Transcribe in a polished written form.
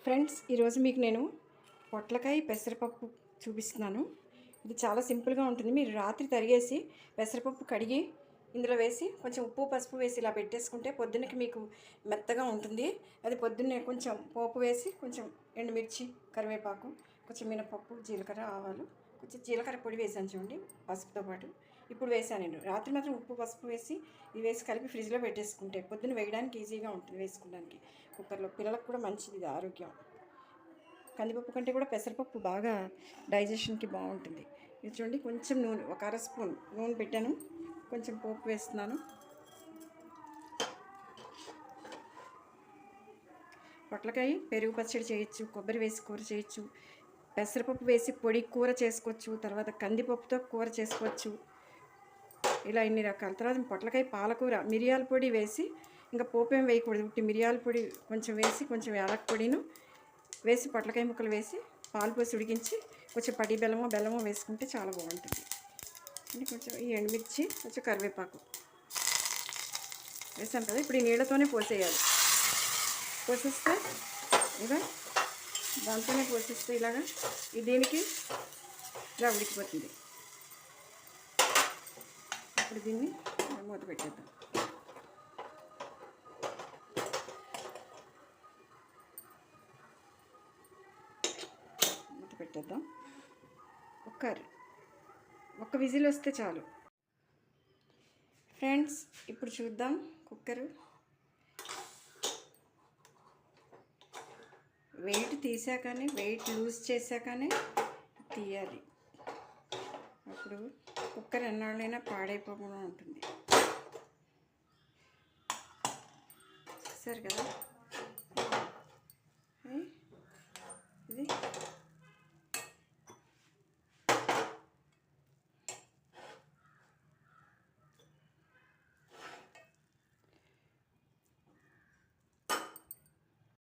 Friends, ఈరోజు మీకు నేను పొట్లకాయ పెసరపప్పు చూపిస్తున్నాను. ఇది చాలా సింపుల్గా ఉంటుంది. మీరు రాత్రి తరిగేసి పెసరపప్పు కడిగి ఇందులో వేసి కొంచెం ఉప్పు పసుపు వేసి ఇలా పెట్టేసుకుంటే పొద్దున్నకి మీకు మెత్తగా ఉంటుంది. అది పొద్దున్నే కొంచెం పోపు వేసి కొంచెం ఎండుమిర్చి, కరివేపాకు, కొంచెం మినపప్పు, జీలకర్ర, ఆవాలు, కొంచెం జీలకర్ర పొడి వేసాను చూడండి పసుపుతో పాటు. ఇప్పుడు వేసాను నేను. రాత్రి మాత్రం ఉప్పు పసుపు వేసి ఇది వేసి కలిపి ఫ్రిడ్జ్లో పెట్టేసుకుంటే పొద్దున్న వేయడానికి ఈజీగా ఉంటుంది. వేసుకోవడానికి కుక్కర్లో పిల్లలకు కూడా మంచిది, ఇది ఆరోగ్యం. కందిపప్పు కంటే కూడా పెసరపప్పు బాగా డైజెషన్కి బాగుంటుంది. ఇది చూడండి, కొంచెం నూనె, ఒక అర స్పూన్ నూనె పెట్టాను. కొంచెం పోపు వేస్తున్నాను. పొట్లకాయ పెరుగు పచ్చడి చేయొచ్చు, కొబ్బరి వేసి కూర చేయొచ్చు, పెసరపప్పు వేసి పొడి కూర చేసుకోవచ్చు, తర్వాత కందిపప్పుతో కూర చేసుకోవచ్చు. ఇలా ఇన్ని రకాల. తర్వాత పొట్లకాయ పాలకూర మిరియాల పొడి వేసి, ఇంకా పోపు ఏం వేయకూడదు, ఉట్టి మిరియాల పొడి కొంచెం వేసి, కొంచెం యాలక పొడిను వేసి పొట్లకాయ ముక్కలు వేసి పాలు పోసి ఉడికించి కొంచెం పడి బెల్లమో వేసుకుంటే చాలా బాగుంటుంది. కొంచెం ఈ ఎండుమిర్చి, కొంచెం కరివేపాకు వేసాను కదా. ఇప్పుడు ఈ నీళ్ళతోనే పోసేయాలి. పోసేస్తే ఇలా దాంతోనే పోసేస్తే ఇలాగా దీనికి ఇలా ఉడికిపోతుంది. ఇప్పుడు దీన్ని మూత పెట్టేద్దాం. మూత పెట్టేద్దాం. ఒక్క విజిల్ వస్తే చాలు. ఫ్రెండ్స్, ఇప్పుడు చూద్దాం. కుక్కరు వెయిట్ తీసాకనే, వెయిట్ లూజ్ చేశాకనే తీయాలి. అప్పుడు కుక్కర్ ఎన్నాళ్ళైనా పాడైపోకుండా ఉంటుంది. చూసారు కదా.